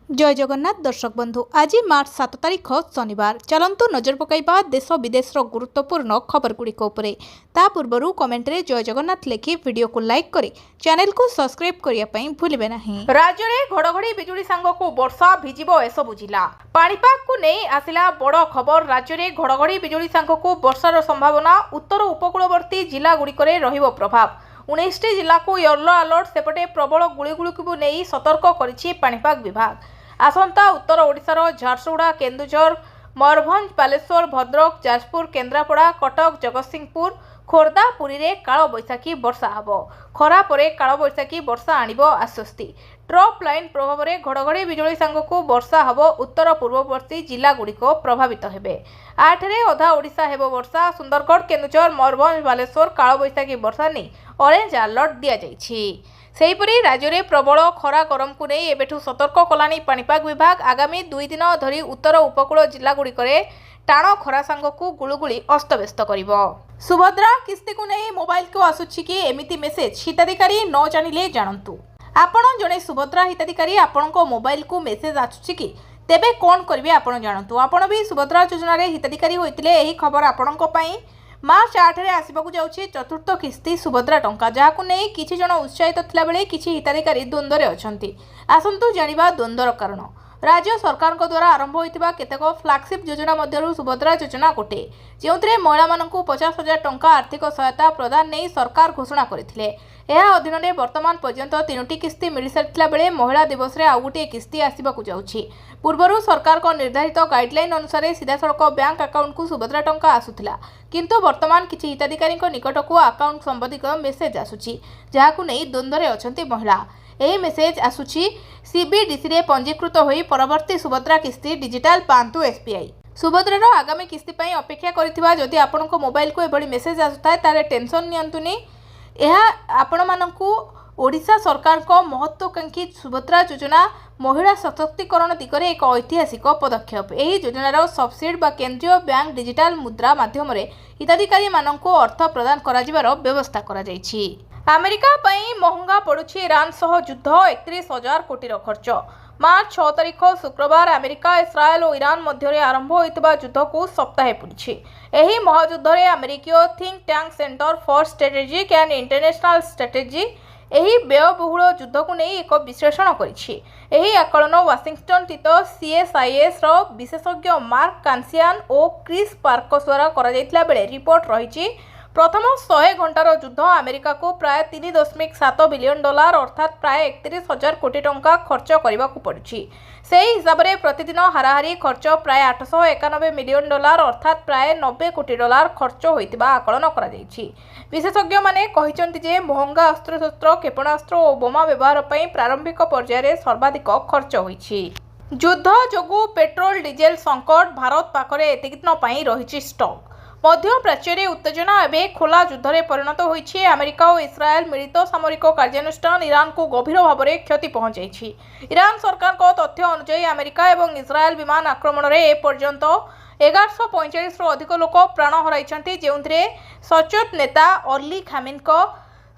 जय जगन्नाथ दर्शक बंधु आज मार्च 7 तारिख शनिवार चलतु नजर पकाइबा देश विदेशर गुरुत्वपूर्ण खबर गुड़िक ता पूर्व कमेंट जय जगन्नाथ लिखि वीडियो को लाइक करी चैनल को सब्सक्राइब करने भूलिबे नहीं। राज्य में घड़घड़ी बिजुली सांगकु वर्षा भिजिबो एसबु जिला पाणीपाग को नहीं आसिला बड़ खबर। राज्य में घड़घड़ी बिजुली सांगकु वर्षार संभावना उत्तर उपकूलवर्ती जिला गुड़िकरे रहिबो प्रभाव 19टी जिला को येलो अलर्ट सेपटे प्रबल गुड़ीगुड़ीकु नहीं सतर्क करिछि पाणीपाग विभाग। आसंता उत्तर ओडिशार झारसुगुड़ा केन्दुझर मयूरभंज बालेश्वर भद्रक जाजपुर केन्द्रापड़ा कटक जगतसिंहपुर खोर्धा पुरी रे काल बैशाखी वर्षा हब खरा परे काल बैशाखी वर्षा आनिब आश्वस्ति। ट्रप लाइन प्रभाव में घड़घड़ी बिजुली सांगकु वर्षा हब उत्तर पूर्ववर्ती जिला गुड़िक प्रभावित हेबे। 8 रे अधा ओडिशा हेबो वर्षा। सुंदरगढ़ केन्दुझर मयूरभंज बालेश्वर काल बैशाखी वर्षा नहीं ऑरेंज अलर्ट दिया जाइछि। सेहीपरि राज्य में प्रबल खरा गरम को नहीं एबेठु सतर्क कलानी पाणीपाग विभाग। आगामी 2 दिन धरी उत्तर उपकूल जिला गुड़िकरे टाण खरा सांगकु गुळुगुळी अस्तव्यस्त करिवो। सुभद्रा किस्ती को नहीं मोबाइल को आसुछि कि एमिति मेसेज हिताधिकारी न जानिले जानंतु। आपण जणे सुभद्रा हिताधिकारी आपणको मोबाइल को मेसेज आसुछि कि तेबे कोन करिवे आपण जानंतु। आपण भी सुभद्रा योजना रे हिताधिकारी होइतिले एही खबर आपणको पई मार्च 8 रे आसिबाकु जाउछि चतुर्थ किस्ती सुभद्रा टंका जाहाकु नै किछि जण उत्साहित थिला बेले किछि हिताधिकारी द्वंद्व रे अछंती। आसंतु जानिबा द्वंद्वर कारण। राज्य सरकार द्वारा आरंभ होइतिबा केतेक फ्लैगशिप योजना मध्यरु सुभद्रा योजना गोटे जेउथरे महिला मानकु 50,000 टंका आर्थिक सहायता प्रदान नै सरकार घोषणा करथिले। एहा अधीन में वर्तमान पर्यंत 3टी किस्ती मिल सारिथिला बेले महिला दिवस रे आउ गोटे किस्ती आसिबाकु जाउछि। पूर्वरु सरकार को निर्धारित गाइडलाइन अनुसार सीधासड़क बैंक अकाउंट को सुभद्रा टंका आसुथिला किंतु वर्तमान किछि हिताधिकारी निकट को अकाउंट संबंधित मेसेज आसुछि जहाकु नै द्वंद्व रे अछंती महिला। एही मेसेज आसुछि सीबीडीसी रे पंजीकृत होई परवर्ती सुभद्रा किस्ती डिजिटल पांतु एसबीआई। सुभद्रार आगामी किस्ती पई अपेक्षा करिथिबा जदि आपनको मोबाइल को एभली मेसेज आसुथाय तारे टेंशन नियंतुनी। यह आपण मानकु ओडिशा सरकार को महत्वाकांक्षी सुभद्रा योजना महिला सशक्तिकरण दिगरे एक ऐतिहासिक पदक्षेप। एही योजनार सब्सिडी बा केंद्रीय बैंक डिजिटल मुद्रा माध्यम हिताधिकारी मानकु अर्थ प्रदान कराजिबार व्यवस्था करा जायछि। अमेरिका पई महंगा पड़ुछि ईरान सह युद्ध 31,000 कोटी खर्च। मार्च 6 तारिख शुक्रवार अमेरिका इस्राएल और ईरान मध्य आरंभ होइतबा युद्ध को सप्ताहे पुरिछि। एही महायुद्ध रे अमेरिकीय think tank Center for Strategic and International Strategy एही व्ययबहुल युद्ध को नहीं एक विश्लेषण करिछि। एही आकलन वाशिंगटन स्थित सीएसआईएस रो विशेषज्ञ मार्क कांसियान और क्रिस पार्कस द्वारा करा जायतिला बेले रिपोर्ट रहिछि। प्रथम 100 घंटार युद्ध अमेरिका को प्राय 3.7 बिलियन डॉलर अर्थात प्राय 31,000 कोटी टंका खर्च करने पड़ुछि। से हिसाब से प्रतिदिन हाराहारी खर्च प्राय 891 मिलियन डॉलर अर्थात प्राय 90 कोटी डॉलर खर्च होइतिबा आकलन करा जायछि। विशेषज्ञ माने कहिसंति जे महंगा अस्त्रशस्त्र क्षेपणास्त्र और बोमा व्यवहार पई प्रारंभिक पर्यायर सर्वाधिक खर्च होइछि। युद्ध जोगु पेट्रोल डीजेल संकट भारत पाखरे एतिक दिन पई रहिछि स्टॉक। मध्य प्राच्य उत्तेजना एवं खोला युद्ध में परिणत होइछि। अमेरिका और इस्राएल मिलित सामरिक कार्यानुष्ठान ईरान को गभीर भाव में क्षति पहुंचाई। ईरान सरकार को तथ्य अनुसार अमेरिका और इस्राएल विमान आक्रमण में एपर्यंत 1145 अधिक लोक प्राण हराइछन्ति जेउथिरे सचोट नेता अली खामिनका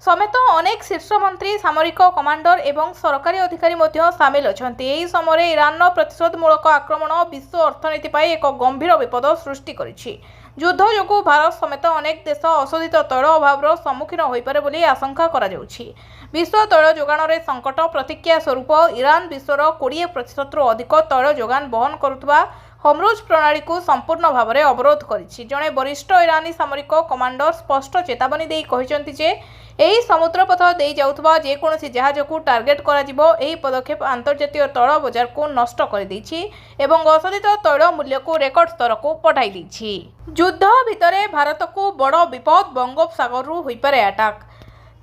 समेत अनेक शीर्ष मंत्री सामरिक कमांडर एवं सरकारी अधिकारी सामिल अछन्ति। एही समय ईरान प्रतिशोधमूलक आक्रमण विश्व अर्थनीति पर एक गंभीर विपद सृष्टि करिछि। युद्ध जोगु भारत समेत अनेक देश अशोधित तैल अभाव सम्मुखीन होइपारे बोली आशंका करा जाउछि। विश्व तैल जोगाण रे संकट प्रतिक्रिया स्वरूप ईरान विश्वर 20% रु अधिक तैल जोगान बहन करुवा होमरुज प्रणाली को संपूर्ण भाव में अवरोध करिछि। जणे वरिष्ठ ईरानी सामरिक कमांडर स्पष्ट चेतावनी देई कहिसंति जे एही समुद्र पथ देई जाउथबा जे कोनोसी जहाज को टार्गेट करा जिवो। एही पदक्षेप अंतर्जातीय तैल बाजार को नष्ट कर दैछि एवं अशोधित तैल मूल्य को रेकर्ड स्तर को पठाई दैछि। युद्ध भितरे भारत को बड़ विपद बंगोपसागर रु होइपारे अटैक।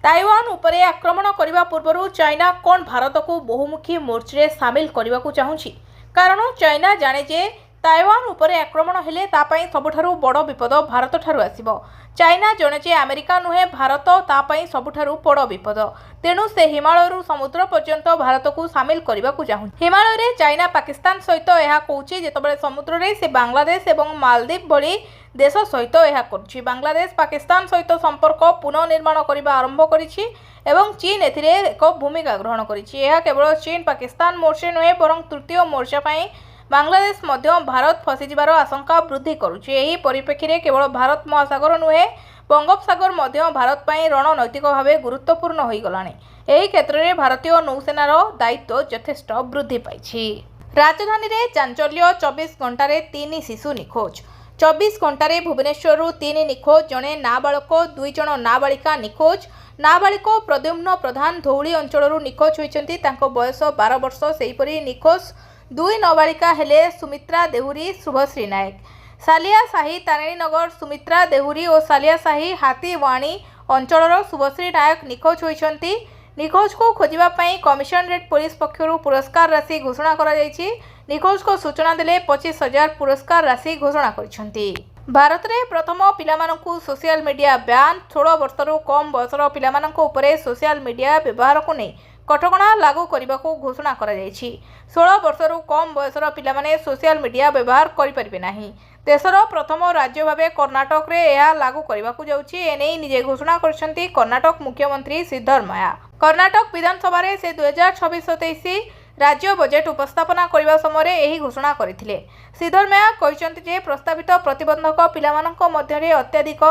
ताइवान उपरे आक्रमण करने पूर्व चाइना कौन भारत को बहुमुखी मोर्चे सामिल करने को चाहूँगी कारण चाइना जाने जे ताइवान उपरे आक्रमण हेले तापाई सबुठारु बड़ विपद भारत ठारु आसिबो। चाइना जणे जे अमेरिका नुहे भारत तापाई सबुठारु बड़ विपद। तेणु से हिमालयरू समुद्र पर्यंत भारत को सामिल करने को चाहूँ। हिमालय रे चाइना पाकिस्तान सहित यह कहूँ जितेबाला समुद्र रे से बांग्लादेश और मालदीव भली देश सहित यह कर। बांग्लादेश पाकिस्तान सहित संपर्क पुनर्निर्माण करने आरंभ करिछि एवं चीन एथिरे एक भूमिका ग्रहण करिछि। यह केवल चीन पाकिस्तान मोर्चे नुहे बरं तृतीय मोर्चा पाई बांग्लादेश मध्य भारत फसीजार आशंका वृद्धि करुछि। एही परिप्रेक्षी रे केवल भारत महासागर नुहे बंगोपसागर मध्य भारत पाई रणनैतिक भाव गुरुत्वपूर्ण हो गलानी। एही क्षेत्र में भारतीय नौसेनार दायित्व यथेष्ट वृद्धि पाइछि। राजधानी रे चांचल्य 24 घंटे 3 शिशु निखोज। 24 घंटे भुवनेश्वर 3 निखोज, जड़े नाबालक 2 जन नाबालिका निखोज। नाबालिक प्रद्युम्न प्रधान धौली अंचल निखोज होइछन्ति। तांको बयस 12 वर्ष। सेहीपरि निखोज 2 नाबालिका हेले सुमित्रा देहुरी, शुभश्री नायक। सालिया साही तारिणीनगर सुमित्रा देहुरी और सालिया साही हाथीवाणी अंचल शुभश्री नायक निखोज होइछन्ति। निखोज को खोजिबा पई कमिशनरेट पुलिस पक्षर पुरस्कार राशि घोषणा करा जायछि। निखोज को सूचना देले 25,000 पुरस्कार राशि घोषणा करिछन्ति। भारत रे प्रथम पिलामानंकु सोशल मीडिया ब्यान। 16 वर्षरू कम बयसर पिलामानंकु उपरे सोशल मीडिया व्यवहार को नहीं कटकणा लागू करने को घोषणा करा जायछि। 16 वर्षरू कम बयसर पिलामाने सोशल मीडिया व्यवहार करिपारिबे नाही। देशर प्रथम राज्य भावे कर्णाटक रे यह लागू करने को जाउछि। एने निजे घोषणा करछन्ति कर्णाटक मुख्यमंत्री सिद्धरमैया। कर्णाटक विधानसभा रे से 2026-27 राज्य बजेट उपस्थापना करने समय यही घोषणा करथिले। सिद्धरमैया कहते जे प्रस्तावित प्रतिबंधक पिलामानंक मध्यरे अत्याधिक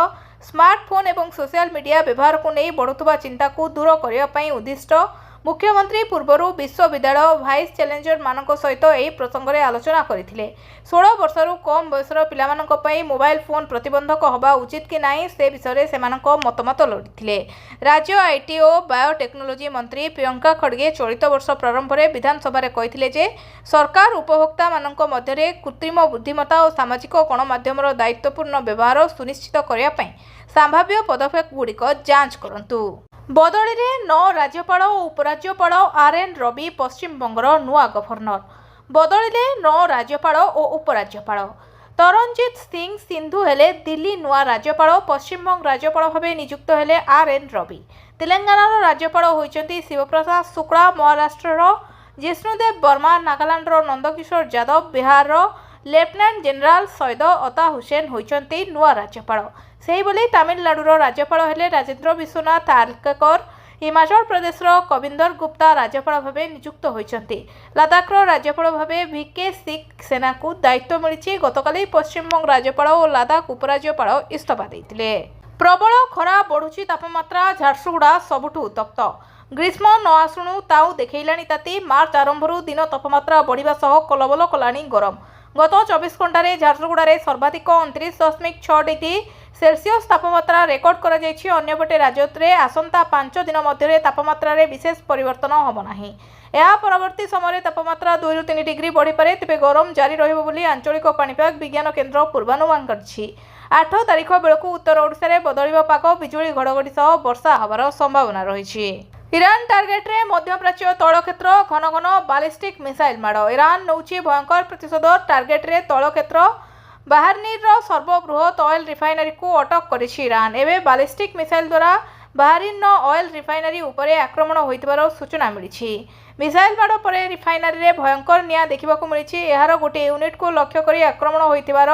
स्मार्टफोन एवं सोशल मीडिया व्यवहार को नहीं बढ़ुवा चिंता को दूर करने उद्दिष्ट। मुख्यमंत्री पूर्वरू विश्वविद्यालय भाइस चैलेंजर मानक सहित यह प्रसंग में आलोचना करथिले। 16 वर्षरू कम बयसर पिलामानंक पई मोबाइल फोन प्रतिबंधक हवा उचित कि नहीं से विषय से मतामत लोड़िथिले। राज्य आईटी और बायोटेक्नोलोजी मंत्री प्रियंका खड़गे चलित वर्ष प्रारंभ में विधानसभा रे कहिथिले जे सरकार उपभोक्ता मानक मध्यरे कृत्रिम बुद्धिमत्ता और सामाजिक गणमाध्यमर दायित्वपूर्ण व्यवहार सुनिश्चित करने पई संभाव्य पदक्षेप गुड़िक जांच करंतु। बदली में 9 राज्यपाल और उपराज्यपाल आरएन रवि पश्चिमबंगर नुआ गवर्नर। बदली में 9 राज्यपाल और उपराज्यपाल। तरनजीत सिंह सिंधु हेले दिल्ली नुआ राज्यपाल। पश्चिमबंग राज्यपाल भाव नियुक्त हेले आरएन रवि। तेलंगानार राज्यपाल होइछन्ति शिवप्रसाद शुक्ला। महाराष्ट्र जिष्णुदेव वर्मा। नागालैंड नंदकिशोर यादव। बिहार लेफ्टिनेंट जनरल सैयद अता हुसैन होइछन्ति नुआ राज्यपाल। सेहीभली तमिलनाडुर राज्यपाल हेले राजेंद्र विश्वनाथ आर्लेकर। हिमाचल प्रदेश कविंदर गुप्ता राज्यपाल भाव नियुक्त होइछन्ति। लद्दाखर राज्यपाल भाव वीके सिंह सेना को दायित्व मिली। गतकाली पश्चिमबंग राज्यपाल और लद्दाख उपराज्यपाल इस्तीफा देइतिले। प्रबल खरा बढ़ुची तापमात्रा। झारसुगुड़ा सबुठु उत्तप्त। ग्रीष्म न आसुणु ताऊ देखैलाणी ताती। मार्च आरंभरू दिन तापमात्रा बढ़िबा सह कलबल कलाणी गरम। गत 24 घंटे झारसुगुड़ा सर्वाधिक 29.6 डिग्री सेल्सियस तापमात्रा रेकर्ड करा जायछि। अन्यपटे राज्य में आसंता 5 दिन मध्य तापमात्रा रे विशेष परिवर्तन होब नाही। या परवर्ती समय तापमात्रा 2 ରୁ 3 डिग्री बढ़ी पारे। तेबे गरम जारी रहिबो बोली आंचलिक पाणीपाग विज्ञान केन्द्र पूर्वानुमान करछि। 8 तारिख बेलकु उत्तर ओडिशा रे बदलिबा पाग बिजुली घड़घड़ी सह वर्षा होबार संभावना रहिछि। ईरान टार्गेट रे मध्यप्राच्य तैल क्षेत्र घन घन बालिस्टिक मिसाइल माड़। ईरान नौछि भयंकर प्रतिशोध। टार्गेट रे तैल क्षेत्र बाहरीन सर्वबृहत ऑयल रिफाइनरी को अटक करिछि ईरान। एवं बालिस्टिक मिसाइल द्वारा बाहरीन ऑयल रिफाइनरी उपरे आक्रमण होइतिबार सूचना मिली। मिसाइल माड़ पर रिफाइनरी रे भयंकर निआं देखा मिली। यार गोटे यूनिट को लक्ष्य कर आक्रमण होइतिबार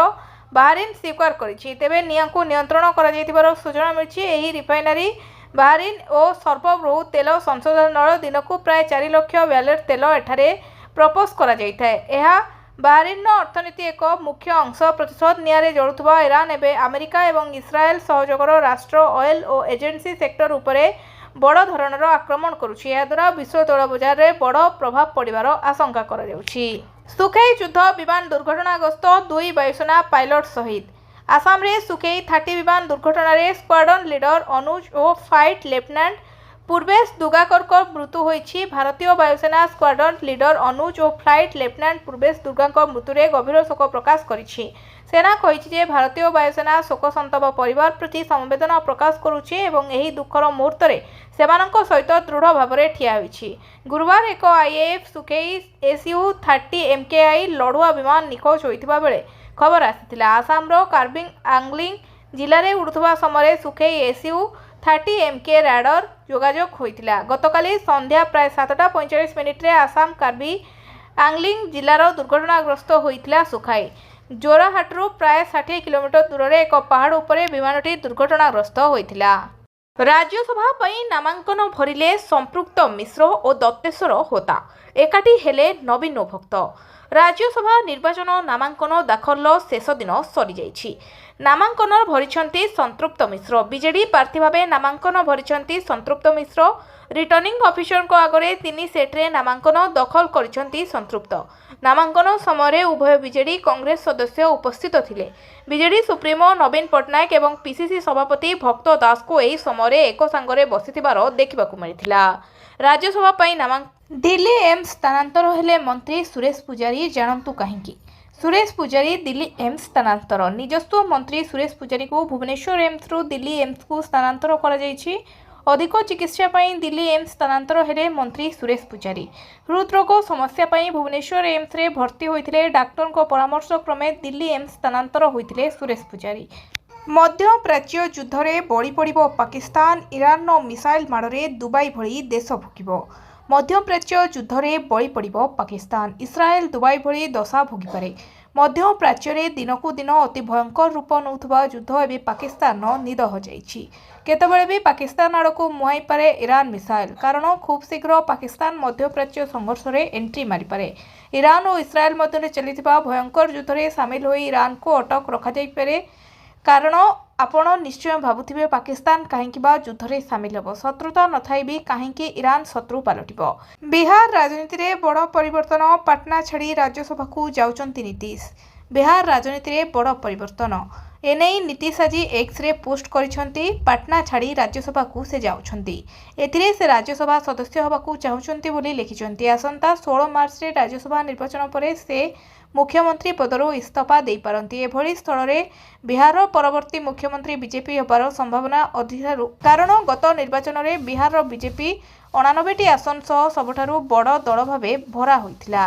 बाहरीन स्वीकार करिछि। तेबे निआं को नियंत्रण करा जाइतिबार सूचना मिली। एही रिफाइनरी बाहरीन और सर्वबृहत तेल संशोधन नल दिन को प्राय 4 लाख बैरेल तेल एठारे प्रपोज करा जाइथाय। एहा बाहरीन अर्थनीति एक मुख्य अंश। प्रतिशोध निआरे जलुवा ईरान एवं अमेरिका और इस्राएल सहयोगर राष्ट्र ऑयल और एजेंसी सेक्टर उपरे बड़ धरणर आक्रमण करुछि। या द्वारा विश्व तैल बजार में बड़ प्रभाव पड़िबार आशंका करा जाउछि। सुखेई युद्ध विमान दुर्घटनाग्रस्त 2 वायुसेना पायलट शहीद। आसाम रे सुखेई 30 विमान दुर्घटना रे स्क्वाड्रन लीडर अनुज और फ्लाइट लेफ्टिनेंट ପୂର୍ବେଶ ଦୁଗାକରଙ୍କ ମୃତ୍ୟୁ ହୋଇଛି। ଭାରତୀୟ ବାୟୁସେନା ସ୍କ୍ୱାଡ୍ରନ୍ ଲିଡର ଅନୁଜ ଓ ଫ୍ଲାଇଟ୍ ଲେଫ୍ଟନାଣ୍ଟ ପୂର୍ବେଶ ଦୁଗାଙ୍କ ମୃତ୍ୟୁରେ ଗଭୀର ଶୋକ ପ୍ରକାଶ କରିଛି। ସେନା କହିଛି ଯେ ଭାରତୀୟ ବାୟୁସେନା ଶୋକସନ୍ତପ୍ତ ପରିବାର ପ୍ରତି ସମବେଦନା ପ୍ରକାଶ କରୁଛି ଏବଂ ଏହି ଦୁଃଖର ମୁହୂର୍ତ୍ତରେ ସେମାନଙ୍କ ସହିତ ଦୃଢ଼ ଭାବରେ ଠିଆ ହୋଇଛି। ଗୁରୁବାର ଏକ IAF ସୁଖୋଇ Su-30 ଲଢୁଆ ବିମାନ ନିଖୋଜ ହୋଇଥିବା ବେଳେ ଖବର ଆସିଥିଲା। ଆସାମର କାର୍ବି ଆଂଲିଂ ଜିଲ୍ଲାରେ ଉଡୁଥିବା ସମୟରେ ସୁଖୋଇ Su-30 ରାଡାର ଯୋଗାଯୋଗ ହୋଇଥିଲା। ଗତକାଲି ସନ୍ଧ୍ୟା ପ୍ରାୟ 7:45 ଆସାମ କାର୍ବି ଆଂଲିଂ ଜିଲ୍ଲାର ଦୁର୍ଘଟଣାଗ୍ରସ୍ତ ହୋଇଥିଲା। ସୁଖୋଇ ଜୋରହାଟରୁ ପ୍ରାୟ 60 କିଲୋମିଟର ଦୂରରେ ଏକ ପାହାଡ଼ ଉପରେ ବିମାନଟି ଦୁର୍ଘଟଣାଗ୍ରସ୍ତ ହୋଇଥିଲା। ରାଜ୍ୟସଭା ପାଇଁ ନାମାଙ୍କନ ଭରିଲେ ସମ୍ପୃକ୍ତ ମିଶ୍ର ଓ ଦତ୍ତେଶ୍ୱର ହୋତା। ଏକାଠି ହେଲେ ନବୀନ ଓ ଭକ୍ତ। ରାଜ୍ୟସଭା ନିର୍ବାଚନ ନାମାଙ୍କନ ଦାଖଲର ଶେଷ ଦିନ ସରିଯାଇଛି। ନାମାଙ୍କନ ଭରିଛନ୍ତି ସନ୍ତୃପ୍ତ ମିଶ୍ର। ବିଜେଡି ପ୍ରାର୍ଥୀ ଭାବେ ନାମାଙ୍କନ ଭରିଛନ୍ତି ସନ୍ତୃପ୍ତ ମିଶ୍ର। ରିଟର୍ଣ୍ଣିଂ ଅଫିସରଙ୍କ ଆଗରେ 3 ସେଟ୍ରେ ନାମାଙ୍କନ ଦାଖଲ କରିଛନ୍ତି ସନ୍ତୃପ୍ତ। ନାମାଙ୍କନ ସମୟରେ ଉଭୟ ବିଜେଡି କଂଗ୍ରେସ ସଦସ୍ୟ ଉପସ୍ଥିତ ଥିଲେ। ବିଜେଡି ସୁପ୍ରିମୋ ନବୀନ ପଟ୍ଟନାୟକ ଏବଂ ପିସିସି ସଭାପତି ଭକ୍ତ ଦାସଙ୍କୁ ଏହି ସମୟରେ ଏକ ସାଙ୍ଗରେ ବସିଥିବାର ଦେଖିବାକୁ ମିଳିଥିଲା। ରାଜ୍ୟସଭା ପାଇଁ ଦିଲ୍ଲୀ ଏମ୍ସ ସ୍ଥାନାନ୍ତର ହେଲେ ମନ୍ତ୍ରୀ ସୁରେଶ ପୂଜାରୀ। ଜାଣନ୍ତୁ କାହିଁକି? ସୁରେଶ ପୂଜାରୀ ଦିଲ୍ଲୀ ଏମ୍ସ ସ୍ଥାନାନ୍ତର। ନିଜସ୍ୱ ମନ୍ତ୍ରୀ ସୁରେଶ ପୂଜାରୀଙ୍କୁ ଭୁବନେଶ୍ୱର ଏମ୍ସରୁ ଦିଲ୍ଲୀ ଏମ୍ସକୁ ସ୍ଥାନାନ୍ତର କରାଯାଇଛି। ଅଧିକ ଚିକିତ୍ସା ପାଇଁ ଦିଲ୍ଲୀ ଏମ୍ସ ସ୍ଥାନାନ୍ତର ହେଲେ ମନ୍ତ୍ରୀ ସୁରେଶ ପୂଜାରୀ। ହୃଦରୋଗ ସମସ୍ୟା ପାଇଁ ଭୁବନେଶ୍ୱର ଏମ୍ସରେ ଭର୍ତ୍ତି ହୋଇଥିଲେ। ଡାକ୍ତରଙ୍କ ପରାମର୍ଶ କ୍ରମେ ଦିଲ୍ଲୀ ଏମ୍ସ ସ୍ଥାନାନ୍ତର ହୋଇଥିଲେ ସୁରେଶ ପୂଜାରୀ। ମଧ୍ୟପ୍ରାଚ୍ୟ ଯୁଦ୍ଧରେ ବଳି ପଡ଼ିବ ପାକିସ୍ତାନ। ଇରାନର ମିସାଇଲ ମାଡ଼ରେ ଦୁବାଇ ଭଳି ଦେଶ ଭୋଗିବ। ମଧ୍ୟପ୍ରାଚ୍ୟ ଯୁଦ୍ଧରେ ବଳି ପଡ଼ିବ ପାକିସ୍ତାନ। ଇସ୍ରାଏଲ ଦୁବାଇ ଭଳି ଦଶା ଭୋଗିପାରେ। ମଧ୍ୟପ୍ରାଚ୍ୟରେ ଦିନକୁ ଦିନ ଅତି ଭୟଙ୍କର ରୂପ ନେଉଥିବା ଯୁଦ୍ଧ ଏବେ ପାକିସ୍ତାନର ନିଦ ହଜାଇଛି। କେତେବେଳେ ବି ପାକିସ୍ତାନ ଆଡ଼କୁ ମୁହାଁଇପାରେ ଇରାନ ମିସାଇଲ। କାରଣ ଖୁବ୍ ଶୀଘ୍ର ପାକିସ୍ତାନ ମଧ୍ୟପ୍ରାଚ୍ୟ ସଂଘର୍ଷରେ ଏଣ୍ଟ୍ରି ମାରିପାରେ। ଇରାନ ଓ ଇସ୍ରାଏଲ ମଧ୍ୟରେ ଚାଲିଥିବା ଭୟଙ୍କର ଯୁଦ୍ଧରେ ସାମିଲ ହୋଇ ଇରାନକୁ ଅଟକ ରଖାଯାଇପାରେ। କାରଣ ଆପଣ ନିଶ୍ଚୟ ଭାବୁଥିବେ ପାକିସ୍ତାନ କାହିଁକି ବା ଯୁଦ୍ଧରେ ସାମିଲ ହେବ? ଶତ୍ରୁତା ନଥାଇ ବି କାହିଁକି ଇରାନ ଶତ୍ରୁ ପାଲଟିବ? ବିହାର ରାଜନୀତିରେ ବଡ଼ ପରିବର୍ତ୍ତନ। ପାଟନା ଛାଡ଼ି ରାଜ୍ୟସଭାକୁ ଯାଉଛନ୍ତି ନୀତିଶ। ବିହାର ରାଜନୀତିରେ ବଡ଼ ପରିବର୍ତ୍ତନ। ଏନେଇ ନୀତିଶ ଆଜି ଏକ୍ସରେ ପୋଷ୍ଟ କରିଛନ୍ତି। ପାଟନା ଛାଡ଼ି ରାଜ୍ୟସଭାକୁ ସେ ଯାଉଛନ୍ତି। ଏଥିରେ ସେ ରାଜ୍ୟସଭା ସଦସ୍ୟ ହେବାକୁ ଚାହୁଁଛନ୍ତି ବୋଲି ଲେଖିଛନ୍ତି। ଆସନ୍ତା 16 ମାର୍ଚ୍ଚରେ ରାଜ୍ୟସଭା ନିର୍ବାଚନ ପରେ ସେ ମୁଖ୍ୟମନ୍ତ୍ରୀ ପଦରୁ ଇସ୍ତଫା ଦେଇପାରନ୍ତି। ଏଭଳି ସ୍ଥଳରେ ବିହାରର ପରବର୍ତ୍ତୀ ମୁଖ୍ୟମନ୍ତ୍ରୀ ବିଜେପି ହେବାର ସମ୍ଭାବନା ଅଧିକାରୁ କାରଣ ଗତ ନିର୍ବାଚନରେ ବିହାରର ବିଜେପି 89ଟି ଆସନ ସହ ସବୁଠାରୁ ବଡ଼ ଦଳ ଭାବେ ଭରା ହୋଇଥିଲା।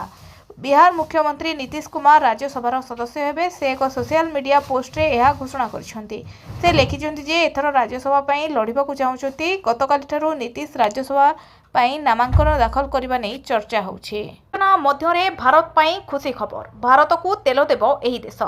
ବିହାର ମୁଖ୍ୟମନ୍ତ୍ରୀ ନୀତିଶ କୁମାର ରାଜ୍ୟସଭାର ସଦସ୍ୟ ହେବେ। ସେ ଏକ ସୋସିଆଲ ମିଡିଆ ପୋଷ୍ଟରେ ଏହା ଘୋଷଣା କରିଛନ୍ତି। ସେ ଲେଖିଛନ୍ତି ଯେ ଏଥର ରାଜ୍ୟସଭା ପାଇଁ ଲଢ଼ିବାକୁ ଚାହୁଁଛନ୍ତି। ଗତକାଲିଠାରୁ ନୀତିଶ ରାଜ୍ୟସଭା ପାଇଁ ନାମାଙ୍କନ ଦାଖଲ କରିବା ନେଇ ଚର୍ଚ୍ଚା ହେଉଛି। ମଧ୍ୟରେ ଭାରତ ପାଇଁ ଖୁସି ଖବର। ଭାରତକୁ ତେଲ ଦେବ ଏହି ଦେଶ।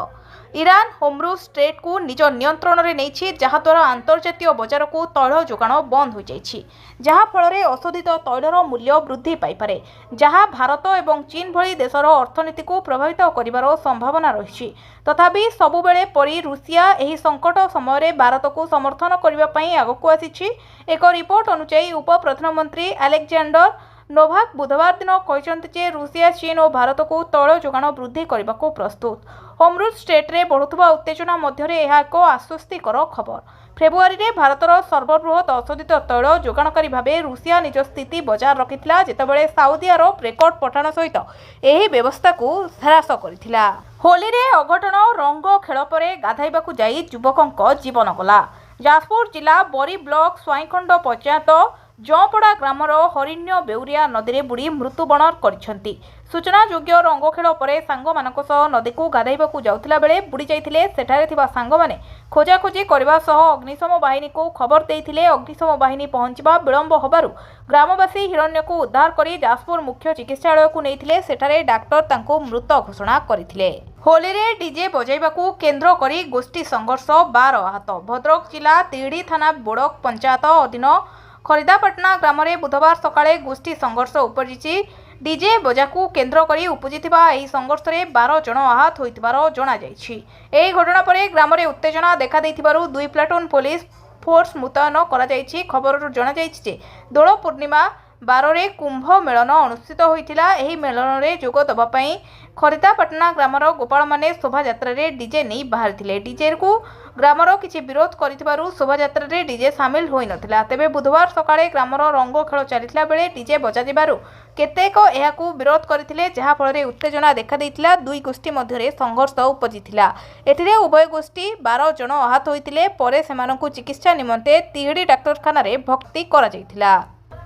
ଇରାନ ହୋର୍ମୁଜ ଷ୍ଟ୍ରେଟ୍କୁ ନିଜ ନିୟନ୍ତ୍ରଣରେ ନେଇଛି, ଯାହାଦ୍ୱାରା ଆନ୍ତର୍ଜାତୀୟ ବଜାରକୁ ତୈଳ ଯୋଗାଣ ବନ୍ଦ ହୋଇଯାଇଛି। ଯାହାଫଳରେ ଅଶୋଧିତ ତୈଳର ମୂଲ୍ୟ ବୃଦ୍ଧି ପାଇପାରେ, ଯାହା ଭାରତ ଏବଂ ଚୀନ ଭଳି ଦେଶର ଅର୍ଥନୀତିକୁ ପ୍ରଭାବିତ କରିବାର ସମ୍ଭାବନା ରହିଛି। ତଥାପି ସବୁବେଳେ ପରି ରୁଷିଆ ଏହି ସଙ୍କଟ ସମୟରେ ଭାରତକୁ ସମର୍ଥନ କରିବା ପାଇଁ ଆଗକୁ ଆସିଛି। ଏକ ରିପୋର୍ଟ ଅନୁଯାୟୀ ଉପପ୍ରଧାନମନ୍ତ୍ରୀ ଆଲେକ୍ଜାଣ୍ଡର ନୋଭାକ ବୁଧବାର ଦିନ କହିଛନ୍ତି ଯେ ରୁଷିଆ ଚୀନ ଓ ଭାରତକୁ ତୈଳ ଯୋଗାଣ ବୃଦ୍ଧି କରିବାକୁ ପ୍ରସ୍ତୁତ। ହୋର୍ମୁଜ ଷ୍ଟ୍ରେଟ୍ରେ ବଢ଼ୁଥିବା ଉତ୍ତେଜନା ମଧ୍ୟରେ ଏହା ଏକ ଆଶ୍ୱସ୍ତିକର ଖବର। ଫେବୃଆରୀରେ ଭାରତର ସର୍ବବୃହତ ଅଶୋଧିତ ତୈଳ ଯୋଗାଣକାରୀ ଭାବେ ରୁଷିଆ ନିଜ ସ୍ଥିତି ବଜାୟ ରଖିଥିଲା, ଯେତେବେଳେ ସାଉଦି ଆରବ ରେକର୍ଡ ପଠାଣ ସହିତ ଏହି ବ୍ୟବସ୍ଥାକୁ ହ୍ରାସ କରିଥିଲା। ହୋଲିରେ ଅଘଟଣ, ରଙ୍ଗ ଖେଳ ପରେ ଗାଧୋଇବାକୁ ଯାଇ ଯୁବକଙ୍କ ଜୀବନ ଗଲା। ଯାଜପୁର ଜିଲ୍ଲା ବରୀ ବ୍ଲକ ସ୍ୱାଇଁଖଣ୍ଡ ପଞ୍ଚାୟତ ଜଁପଡ଼ା ଗ୍ରାମର ହରିଣ୍ୟ ବେଉରିଆ ନଦୀରେ ବୁଡ଼ି ମୃତ୍ୟୁବରଣ କରିଛନ୍ତି। ସୂଚନାଯୋଗ୍ୟ, ରଙ୍ଗ ଖେଳ ପରେ ସାଙ୍ଗମାନଙ୍କ ସହ ନଦୀକୁ ଗାଧୋଇବାକୁ ଯାଉଥିଲା ବେଳେ ବୁଡ଼ି ଯାଇଥିଲେ। ସେଠାରେ ଥିବା ସାଙ୍ଗମାନେ ଖୋଜାଖୋଜି କରିବା ସହ ଅଗ୍ନିଶମ ବାହିନୀକୁ ଖବର ଦେଇଥିଲେ। ଅଗ୍ନିଶମ ବାହିନୀ ପହଞ୍ଚିବା ବିଳମ୍ବ ହେବାରୁ ଗ୍ରାମବାସୀ ହିରଣ୍ୟକୁ ଉଦ୍ଧାର କରି ଯାଜପୁର ମୁଖ୍ୟ ଚିକିତ୍ସାଳୟକୁ ନେଇଥିଲେ। ସେଠାରେ ଡାକ୍ତର ତାଙ୍କୁ ମୃତ ଘୋଷଣା କରିଥିଲେ। ହୋଲିରେ ଡିଜେ ବଜାଇବାକୁ କେନ୍ଦ୍ର କରି ଗୋଷ୍ଠୀ ସଂଘର୍ଷ, 12 ଆହତ। ଭଦ୍ରକ ଜିଲ୍ଲା ତିହିଡ଼ି ଥାନା ବୋଡ଼କ ପଞ୍ଚାୟତ ଅଧୀନ ଖରିଦାପାଟଣା ଗ୍ରାମରେ ବୁଧବାର ସକାଳେ ଗୋଷ୍ଠୀ ସଂଘର୍ଷ ଉପୁଜିଛି। ଡିଜେ ବଜାକୁ କେନ୍ଦ୍ର କରି ଉପୁଜିଥିବା ଏହି ସଂଘର୍ଷରେ 12 ଜଣ ଆହତ ହୋଇଥିବାର ଜଣାଯାଇଛି। ଏହି ଘଟଣା ପରେ ଗ୍ରାମରେ ଉତ୍ତେଜନା ଦେଖାଦେଇଥିବାରୁ 2 ପ୍ଲାଟୁନ ପୋଲିସ ଫୋର୍ସ ମୁତୟନ କରାଯାଇଛି। ଖବରରୁ ଜଣାଯାଇଛି ଯେ ଦୋଳ ପୂର୍ଣ୍ଣିମା 12ରେ କୁମ୍ଭ ମେଳନ ଅନୁଷ୍ଠିତ ହୋଇଥିଲା। ଏହି ମେଳନରେ ଯୋଗ ଦେବା ପାଇଁ ଖରିଦାପାଟଣା ଗ୍ରାମର ଗୋପାଳମାନେ ଶୋଭାଯାତ୍ରାରେ ଡିଜେ ନେଇ ବାହାରିଥିଲେ। ଡିଜେକୁ ଗ୍ରାମର କିଛି ବିରୋଧ କରିଥିବାରୁ ଶୋଭାଯାତ୍ରାରେ ଡିଜେ ସାମିଲ ହୋଇନଥିଲା। ତେବେ ବୁଧବାର ସକାଳେ ଗ୍ରାମର ରଙ୍ଗ ଖେଳ ଚାଲିଥିଲା ବେଳେ ଡିଜେ ବଜାଯିବାରୁ କେତେକ ଏହାକୁ ବିରୋଧ କରିଥିଲେ, ଯାହାଫଳରେ ଉତ୍ତେଜନା ଦେଖାଦେଇଥିଲା। ଦୁଇ ଗୋଷ୍ଠୀ ମଧ୍ୟରେ ସଂଘର୍ଷ ଉପଜିଥିଲା। ଏଥିରେ ଉଭୟ ଗୋଷ୍ଠୀ 12 ଜଣ ଆହତ ହୋଇଥିଲେ। ପରେ ସେମାନଙ୍କୁ ଚିକିତ୍ସା ନିମନ୍ତେ ତିହିଡି ଡାକ୍ତରଖାନାରେ ଭର୍ତ୍ତି କରାଯାଇଥିଲା।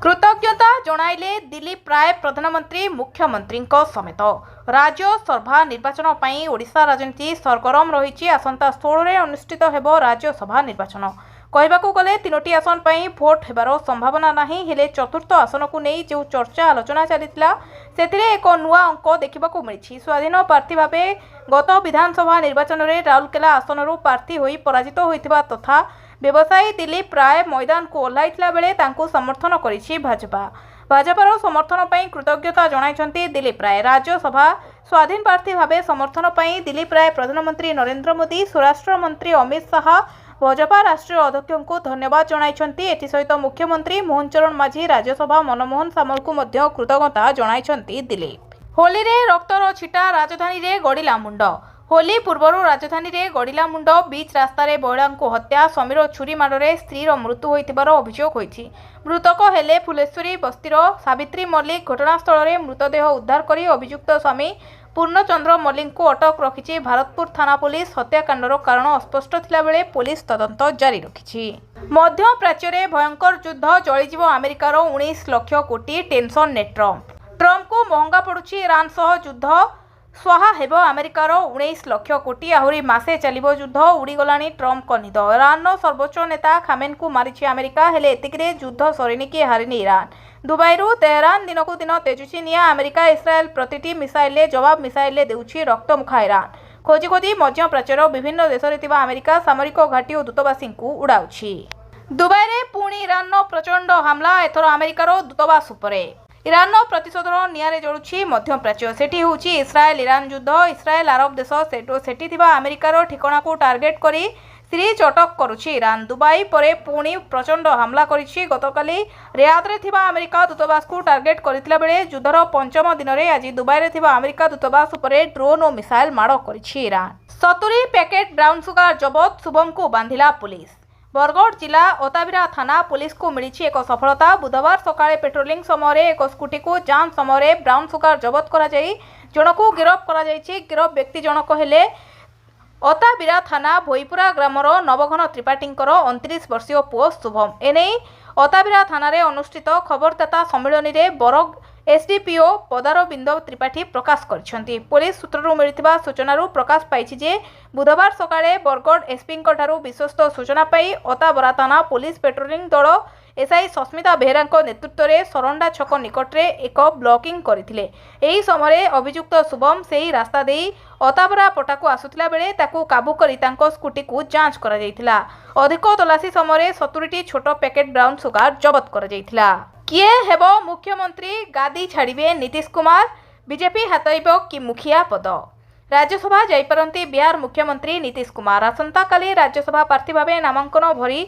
कृतज्ञता जणाइले दिलीप राय प्रधानमंत्री मुख्यमंत्री समेत। राज्यसभा निर्वाचन पर ओडिशा राजनीति सरगरम रही। आसंता 16 रे अनुष्ठित हेबो राज्यसभा निर्वाचन। कहबाकू गले 3टी आसन पर भोट हेबार संभावना नहीं, हेले चतुर्थ आसन को नहीं जो चर्चा आलोचना चलीथिला सेथिरे एक नुआ अंक देखिबाकू मिली। स्वाधीन प्रार्थी भावे गत विधानसभा निर्वाचन में राउरकेला आसनरू प्रार्थी होई पराजित होइथिबा तथा व्यवसायी दिलीप राय मैदान को ओह्लाइथिला बेले तांकू समर्थन करिछि भाजपा। भाजपार समर्थन पर कृतज्ञता जणाइछन्ति दिलीप राय। राज्यसभा स्वाधीन प्रार्थी भावे समर्थन पर दिलीप राय प्रधानमंत्री नरेंद्र मोदी, स्वराष्ट्र मंत्री अमित शाह, भाजपा राष्ट्रीय अध्यक्ष को धन्यवाद जणाइछन्ति। एथि सहित मुख्यमंत्री मोहन चरण माझी, राज्यसभा मनमोहन सामल को मध्य कृतज्ञता जणाइछन्ति दिलीप। होली रे रक्तर छिटा राजधानी रे गड़िला मुंड। होली पूर्वर राजधानी रे गड़िला मुंड। बीच रास्तार महिला को हत्या, समीर छुरी माड़े स्त्रीर मृत्यु होइथिबार अभियोग होइछि। मृतक हेले फुलेश्वरी बस्तीर सावित्री मल्लिक। घटनास्थल में मृतदेह उद्धार करी अभियुक्त स्वामी पूर्णचंद्र मल्लिक को अटक रखिछि भारतपुर थाना पुलिस। हत्याकांडर कारण अस्पष्ट थिला बेले पुलिस तदंत जारी रखिछि। मध्य प्राच्य रे भयंकर युद्ध जळिजिवो अमेरिकार 19 लाख कोटी टेंशन ने ट्रम्प को महंगा पड़ुछि ईरान सह युद्ध। स्वाहा हेब अमेरिकार 19 लाख कोटी। आहरी मासे चलिबो युद्ध। उड़ीगलानी ट्रम्प को निद। ईरान सर्वोच्च नेता खामेन को मारिछि अमेरिका, हेले एतिकिरे युद्ध सरिनी कि हारिनी ईरान। दुबईरू तेहरान दिन को दिन तेजुछि निया। अमेरिका इस्राएल प्रतिटी मिसाइल जवाब मिसाइल देउछि रक्तमुखा ईरान। खोजी खोजी मध्य प्राच्यर विभिन्न देश रे थिबा अमेरिका सामरिक घाटी और दूतावासी को उड़ाउछि। दुबई रे पुणी ईरान प्रचंड हमला। एथर अमेरिकार दूतावास उपरे ईरान प्रतिशोधर निआरे जळुछि मध्य प्राच्य। सेठी होउछि इस्राएल ईरान युद्ध। इस्राएल अरब देश सेठी थिबा अमेरिकार ठिकाना को टार्गेट करी सीरीज अटक करुछि ईरान। दुबई परे पुणी प्रचंड हमला करिछि। गतकाली रियाद रे थिबा अमेरिका दूतावास को टार्गेट करितला बेले युद्धर पंचम दिन रे आज दुबई रे थिबा अमेरिका दूतावास उपरे ड्रोन और मिसाइल माड़ करिछि ईरान। 70 पैकेट ब्राउन सुगार जबत। शुभम को बांधिला पुलिस। बरगढ़ जिला ओताबिरा थाना पुलिस को मिली एक सफलता। बुधवार सकाळे पेट्रोलिंग समय एक स्कूटी को जांच समय ब्राउन सुगार जबत करा जाई जन को गिरफ करा जायछि। गिरफ व्यक्ति जनक हेले ओताबिरा थाना भोईपुरा ग्रामर नवघन त्रिपाठींकर 29 वर्षीय पुओ शुभम। एने ओताबिरा थाना रे अनुष्ठित खबरदाता सम्मेलन में बरग एसडीपीओ पदारविंद त्रिपाठी प्रकाश करछन्ती। पुलिस सूत्ररू मिलिथिबा सूचनारू प्रकाश पाइछि जे बुधवार सकाळे बरगढ़ एसपी ठारू विश्वस्त सूचना पाई ओताबरा थाना पुलिस पेट्रोलिंग दल एसआई सस्मिता बेहरा नेतृत्व में सरंडा छक निकट में एक ब्लॉकिंग करथिले। एही समय अभियुक्त शुभम सेही रास्ता देई ओताबरा पटाकू आसुथिला बेले ताकू काबू करी तांको स्कूटी को जांच करा जायथिला। अधिक तलाशी समय 70टी छोट पैकेट ब्राउन सुगार जबत करा जायथिला। किए हेब मुख्यमंत्री गादी छाड़िबे नीतीश कुमार। बीजेपी हातइब कि मुखिया पद। राज्यसभा जाइपारंती बिहार मुख्यमंत्री नीतीश कुमार। आसंता काली राज्यसभा प्रार्थी भावे नामांकन भरी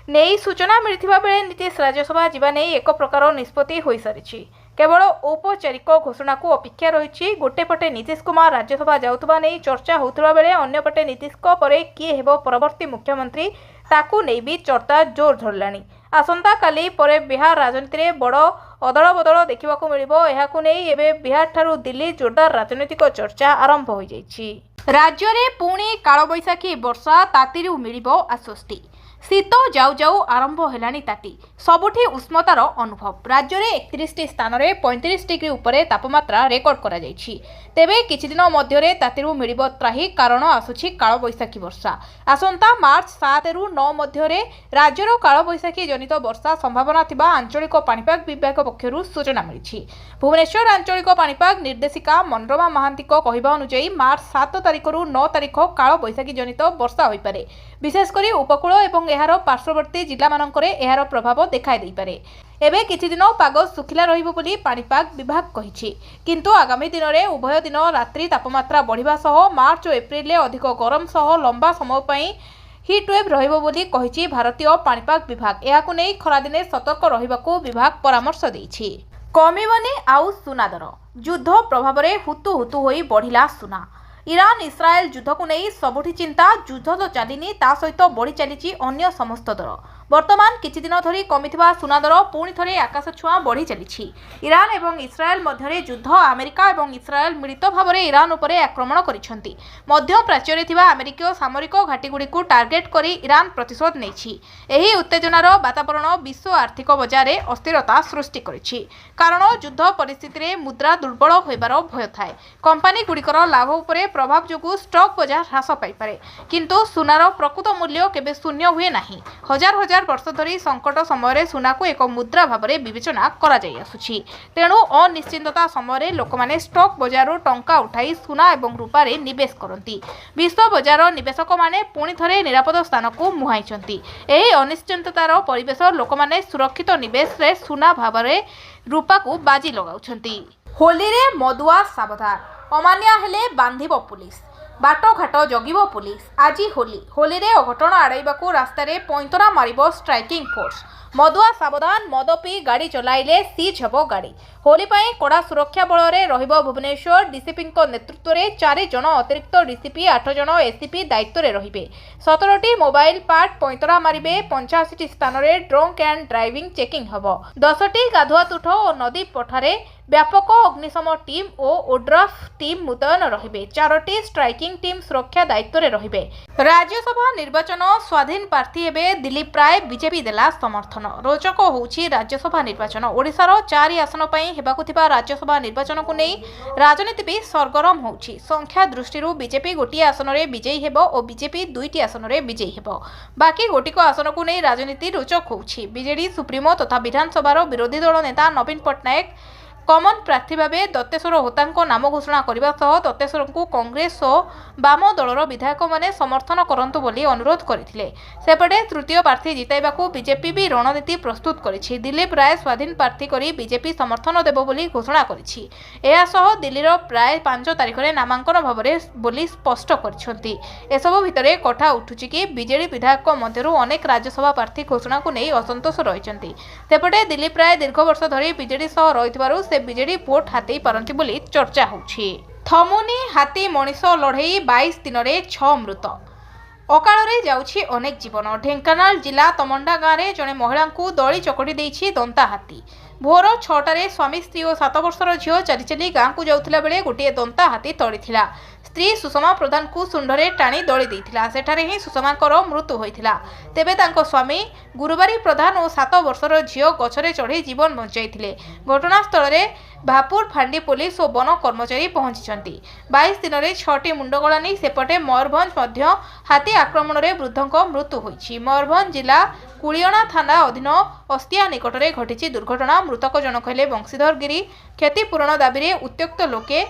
नहीं सूचना मिलिथिबा बेले नीतीश राज्यसभा जीवा नहीं एक प्रकार निष्पत्ति होई सारिछि। केवल औपचारिक घोषणा को अपेक्षा रही। गोटे पटे नीतीश कुमार राज्यसभा जाउथबा नहीं चर्चा होउथबा बेले अन्य पटे नीतीश को परे किए हेबो परवर्ती मुख्यमंत्री ताकू नहीं भी चर्चा जोर धरलानी। आसंता काली परे बिहार राजनीति रे बड़ अदल बदल देखा मिलिबो। एहाकू नहीं एबे बिहार ठारू दिल्ली जोरदार राजनीतिक चर्चा आरंभ हो जाइछि। राज्य रे पुणी कालबैशाखी वर्षा तातीरू मिलिबो आश्वस्ति। शीत जाऊ जाऊ आरंभ हेलानी ताती। सबुठी उष्णतार अनुभव। राज्य में 31 स्थान में 35 डिग्री उपरे तापमात्रा रेकर्ड करा जायछि। तेबे किछि दिन मध्यरे तातीरू मिलिबो त्राही, कारण आसुछि कालबैशाखी वर्षा। आसंता मार्च 7 रु 9 मध्यरे राज्यर कालबैशाखी जनित वर्षा संभावना थिबा आंचलिक पाणीपाग विभाग पक्षरु सूचना मिलिछि। भुवनेश्वर आंचलिक पाणीपाग निर्देशिका मनोरमा महांती कहवा अनुसार मार्च 7 तारिख रु 9 तारिख कालबैशाखी जनित वर्षा होई पारे। विशेषकर उपकूल एवं एहार पार्श्ववर्ती जिला मानकरे एहार प्रभाव देखाई देई पारे। एबे किछि दिन पाग सुखिला रहिबो बोली पाणीपाग विभाग कहिछि, किंतु आगामी दिन में उभय दिन रात्रि तापमात्रा बढ़िबा सह मार्च और एप्रिल में अधिक गरम सह लंबा समय पई हिटवेव रहिबो बोली कहिछि भारतीय पाणीपाग विभाग। एहाकु नै खरा दिने सतर्क रहिबाकू विभाग परामर्श दैछि। कमिबनी आउ सुना दर। युद्ध प्रभाव में हुतु हुतु होई बढ़िला सुना। इरान इस्राएल युद्ध को नहीं सबुठी चिंता। युद्ध तो चलिनी ता सहित बढ़ी चली अन्य समस्त दर। वर्तमान किछि दिन धरी कमिथिबा सुना दर पुणी थरे आकाश छुआ बढ़ी चली। इरान एवं इस्राएल मध्य युद्ध अमेरिका एवं इस्राएल मिलित भाव में इरान उपरे आक्रमण करिसेंती। मध्य प्राच्य थिबा अमेरिकीय सामरिक घाटीगुड़ी को टार्गेट करी इरान प्रतिशोध नेछि। एही उत्तेजनार वातावरण विश्व आर्थिक बजार में अस्थिरता सृष्टि करिछि। कारण युद्ध परिस्थिति में मुद्रा दुर्बल होइबार भय थाए। कंपनी गुड़िकर लाभ उपरे प्रभाव जोगु स्टॉक बाजार ह्रास पाइपारे, किंतु सुनार प्रकृत मूल्य केबे शून्य हुए नाही। हजार हजार वर्ष धरी संकट समय सुना को एक मुद्रा भाव में विवेचना करा जाई आसुछि। तेणु अनिश्चितता समय लोकमाने स्टॉक बजार टंका उठाई सुना एवं रूपारे निवेश करती। विश्व बजार निवेशक माने पुणी थरे निरापद स्थान को मुहाइछंती। एही अनिश्चिततार परिवेश लोकमाने सुरक्षित निवेश रे सुना भाव में रूपा को बाजी लगाउछंती। होली रे मदुआ सावधान, अमान्या हेले बांधिब पुलिस, बाटघाट जगिब पुलिस। आज होली रे अघटन आड़ाइबाकू रास्तार पैंतरा मारिब स्ट्राइकिंग फोर्स। मदुआ सावधान, मद पी गाड़ी चलाइले सीज हेब गाड़ी। होली पाई कड़ा सुरक्षा बल में रहिब भुवनेश्वर। डीसीपी नेतृत्व में 4 जन अतिरिक्त डीसीपी 8 जन एसीपी दायित्व में रहिबे। 17टी मोबाइल पार्ट पैंतरा मारिबे। 85टी स्थान में ड्रंक एंड ड्राइविंग चेकिंग हेब। 10टी गाधुआ तुठ और नदी पठारे व्यापक अग्निशम टीम और ओड्राफ टीम मुतयन रहिबे। 4टी स्ट्राइकिंग टीम सुरक्षा दायित्व में रहिबे। राज्यसभा निर्वाचन स्वाधीन प्रार्थी हेबे दिलीप राय। बीजेपी देला समर्थन। रोचक होउछि राज्यसभा निर्वाचन। ओडिशार 4 आसन पई हेबाकु थिबा राज्यसभा निर्वाचन को नहीं राजनीति भी सरगरम होउछि। संख्या दृष्टि बीजेपी गोटी आसन में विजयी हेबो और बीजेपी 2टी आसन में विजयी हेबो। बाकी गोटिक आसन को नहीं राजनीति रोचक होउछि। बीजेडी सुप्रीमो तथा विधानसभा विरोधी दल नेता नवीन पट्टनायक कमन प्रार्थी भाव दत्तेश्वर होता नाम घोषणा करने सह दत्तेश्वर को कांग्रेस और वाम दलर विधायक मैंने समर्थन करंतु बोली अनुरोध करथिले। सेपटे तृतीय प्रार्थी जिताइबाकू बीजेपी भी रणनीति प्रस्तुत करिछि। दिलीप राय स्वाधीन प्रार्थी करी बीजेपी समर्थन देबो बोली घोषणा करिछि। एहा सह दिल्लीर प्राय 5 तारिख में नामांकन भावरे बोली स्पष्ट करिसेंती। एसबु भितरे कथा उठुछि कि बीजेडी विधायक मध्यरु अनेक राज्यसभा प्रार्थी घोषणा को नहीं असंतोष रहिसेंती। सेपटे दिलीप राय दीर्घ वर्ष धरी बीजेडी सह रहितबारु बीजेडी भोट हाथी पारंती बोली चर्चा होउछि। थमुनी हाथी मनीष लड़ई 22 दिन में 6 मृत। अकाल जाउछि अनेक जीवन। ढेंकानाल जिला तमंडा गाँव में जड़े महिला को दली चकटी देछि दंता हाथी। भोर 6टारे स्वामी स्त्री और 7 वर्षर झील चली चली गाँव को जाउथिला बेले गोटे दंता हाथी तड़ीथिला। स्त्री सुषमा प्रधान को सुंडरे टाणी दली देइथिला। सेठारे ही सुषमाकर मृत्यु होइथिला। तेबे तांको स्वामी गुरुबारी प्रधान और 7 वर्षर झील गछरे चढ़ी जीवन बंचाइथिले। घटनास्थल में भापुर फांडी पुलिस और वन कर्मचारी पहुंची। 22 दिन में 6टी मुंडगला नहीं सेपटे मयूरभंज मध्य हाथी आक्रमण में वृद्धों मृत्यु होइछि। मयूरभंज जिला कुलियणा थाना अधीन अस्तिया निकट में घटी दुर्घटना। मृतक जनक हेले बंशीधर गिरी। क्षतिपूरण दाबी उत्त्यक्त लोके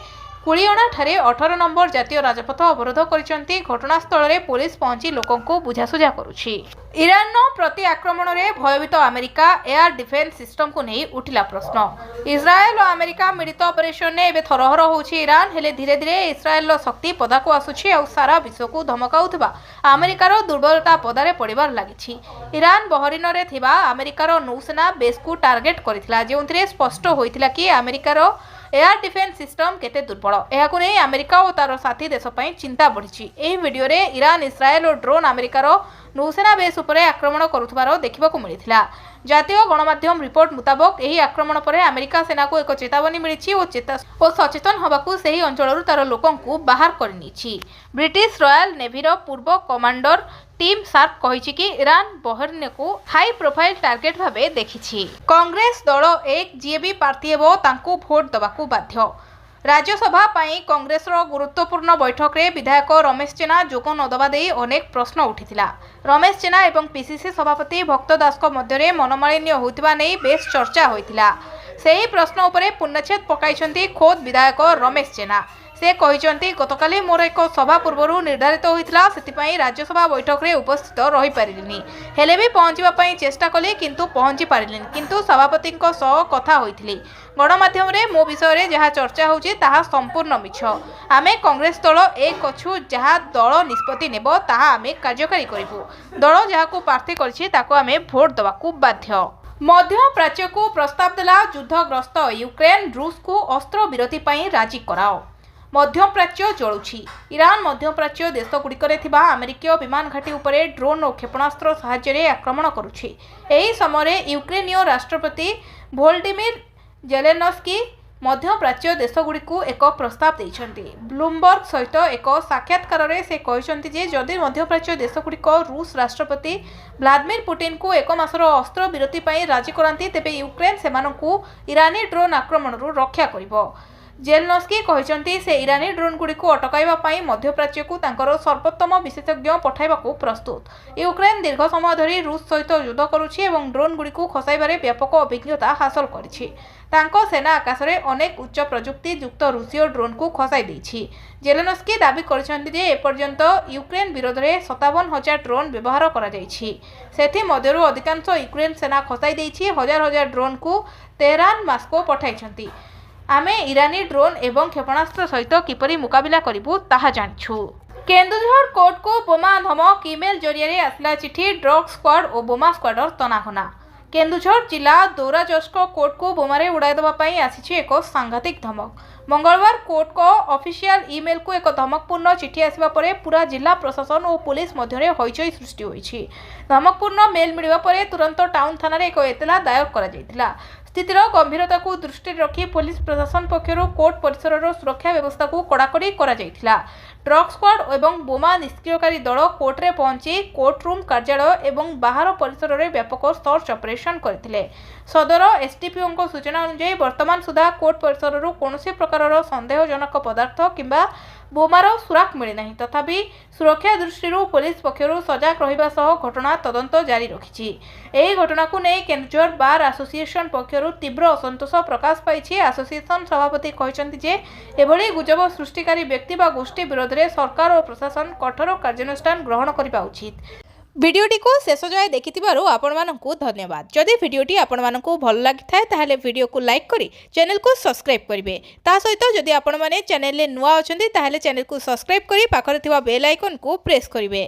कुलियणा ठारे 18 नंबर जातीय राजपथ अवरोध करिसेंती। घटनास्थल में पुलिस पहुंची लोकों को बुझासुझा करुछि। इरान प्रति आक्रमण में भयभीत अमेरिका एयर डिफेन्स सिस्टम को नहीं उठिला प्रश्न। इस्राएल और अमेरिका मिलित ऑपरेशन ने एबे थरहर होउछि इरान। हेले धीरे धीरे इस्राएल शक्ति पदा को आसुछि और सारा विश्व को धमकाउथिबा अमेरिकार दुर्बलता पदारे पड़िबार लागिछि। इरान बहरीन रे थिबा अमेरिकार नौसेना बेस को टार्गेट करिथिला, जेउंथिरे स्पष्ट होइथिला कि अमेरिकार एयर डिफेन्स सिस्टम केते दुर्बल। एहाकु नै अमेरिका और तार साथी देश पई चिंता बढ़िछि। एही वीडियो रे इरान इस्राएल और ड्रोन अमेरिकार नौसेना बेस उपरे आक्रमण करुथबार देखिबाकू मिलिथिला। जातीय गणमाध्यम रिपोर्ट मुताबक एही आक्रमण पर अमेरिका सेना को एक चेतावनी मिली और सचेतन होबाकू सेही अंचलरू तार लोकं को बाहर करनिछि। ब्रिटिश रॉयल नेवीर पूर्व कमांडर टीम शार्प कहिछि कि इरान बहरीन को हाई प्रोफाइल टार्गेट भाबे देखिछि। कांग्रेस दल एक जीएबी प्रार्थी हेबो तांकू भोट दबाकू बाध्य। राज्यसभा पाई कांग्रेस गुरुत्वपूर्ण बैठक में विधायक रमेश जेना जोग नदबा दे अनेक प्रश्न उठिथिला। रमेश जेना एवं पीसीसी सभापति भक्त दास मध्य मनमालिन्य होइतिबा नै बेस चर्चा होइतिला। सेही प्रश्न उपरे पूर्णछेद पकाइछन्ती खोद विधायक रमेश जेना। से कहिसंती गतकाली मोर एक सभा पूर्व निर्धारित होइतिला, सेतिपई राज्यसभा बैठक में उपस्थित रही पारिलिनी। हेले भी पहुंचवा पई चेष्टा कली किंतु पहुंची पारिलिनी। किंतु सभापति सह कथा होइतिली। गणमाध्यम रे मो विषय रे जहाँ चर्चा होउछि ताहा संपूर्ण मिछ। आमे कांग्रेस दल एक अछु, जहाँ दल निष्पत्ति नेब ताहा आमे कार्यकारी करिबु। दल जहाकू प्रार्थी करछि ताको आमे भोट दबाकू बाध्य। मध्यप्राच्य को प्रस्ताव देला युद्धग्रस्त यूक्रेन रूस को अस्त्र विरति पर राजी कराओ। मध्यप्राच्य जलुछि। ईरान मध्यप्राच्य देशगुड़िकरे थिबा अमेरिकीय विमान घाटी उपरे ड्रोन और क्षेपणास्त्र साहाय्य आक्रमण करुछि। एही समय यूक्रेनीय राष्ट्रपति वोलोडिमिर जेलेनस्की मध्यप्राच्य देशगुड़िकु एक प्रस्ताव देइछन्ति। ब्लूमबर्ग सहित एक साक्षात्कार में से कहते जे जदि मध्यप्राच्य देशगुड़िक रूस राष्ट्रपति व्लादिमीर पुटिन को एक मासर अस्त्र विरति पर राजी कराती तेबे यूक्रेन सेमानंकु ईरानी ड्रोन आक्रमण रक्षा करिबो। जेलेनस्की कहते से ईरानी ड्रोन गुड़िक अटकाइवाई मध्यप्राच्य को तांकर सर्वोत्तम विशेषज्ञ पठाइबा प्रस्तुत। यूक्रेन दीर्घ समय धरी रूस सहित युद्ध करुछि एवं ड्रोन गुड़िक खसाइबारे व्यापक अभिज्ञता हासिल करिछि। तांको सेना आकाश में अनेक उच्च प्रजुक्ति युक्त रूसीय ड्रोन को खसाई देछि। जेलेनस्की दाबी करिसेंति जे एपर्यंत यूक्रेन विरोध में 57,000 ड्रोन व्यवहार करा जाइछि। सेथि मध्यरु अधिकांश यूक्रेन सेना खसाई देछि। हजार हजार ड्रोन को तेहरान मस्को पठाइछन्ति। आमे ईरानी ड्रोन एवं क्षेपणास्त्र सहित किपरि मुकाबिला करिबु ताहा जानिछु। केन्दुझर कोर्ट को बोमा धमक ईमेल जरिए आसला चिठी ड्रग स्क्वाड और बोमा स्क्वाडर तनाघना। केन्दुझर जिला दौराजस्को कोर्ट को बोमारे उड़ाई देवाई आसी एक सांघातिक धमक। मंगलवार कोर्ट को ऑफिशियल ईमेल को एक धमकपूर्ण चिठी आसवा परे पूरा जिला प्रशासन और पुलिस मध्य हईचई सृष्टि होईछि। धमकपूर्ण मेल मिलवा परे तुरंत टाउन थाना एक एतला दायर करा जायतिला। स्थितिर गंभीरता को दृष्टि रखी पुलिस प्रशासन पक्षर कोर्ट परिसर सुरक्षा व्यवस्था को कड़ाकड़ी करा जायतिला। ड्रग स्क्वाड एवं बोमा निष्क्रियकारी दल कोर्टे पहुंची कोर्टरूम कार्यालय एवं बाहर परिसर में व्यापक सर्च ऑपरेशन करथिले। सदर एसडीपीओ सूचना अनुसार वर्तमान सुधा कोर्ट परिसर कौन प्रकार संदेहजनक पदार्थ किंबा बोमार सुराक मिलना। तथापि सुरक्षा दृष्टि पुलिस पक्षर सजग रहिबा सह घटना तदंत जारी रखिछि। एही घटना को नहीं केन्दुझर बार एसोसिएशन पक्षर तीव्र असंतोष प्रकाश पाई। एसोसिएशन सभापति कहते जे एभली गुजब सृष्टिकारी व्यक्ति बा गोष्ठी विरोध में सरकार और प्रशासन कठोर कार्यानुष्ठान ग्रहण करबा उचित। भिडियोटी को शेष जाए देखिथिबारु आपनमानंकु धन्यवाद। जदि भिडियोटी आपनमानंकु भल लागिथाय ताहेले भिडियो को लाइक करी चैनल को सब्सक्राइब करिवे। ता सहित जदि आपन माने चैनल ले नुआ अछंती ताहेले चैनल को सब्सक्राइब करी पाखरे थिबा बेल आइकन को प्रेस करिवे।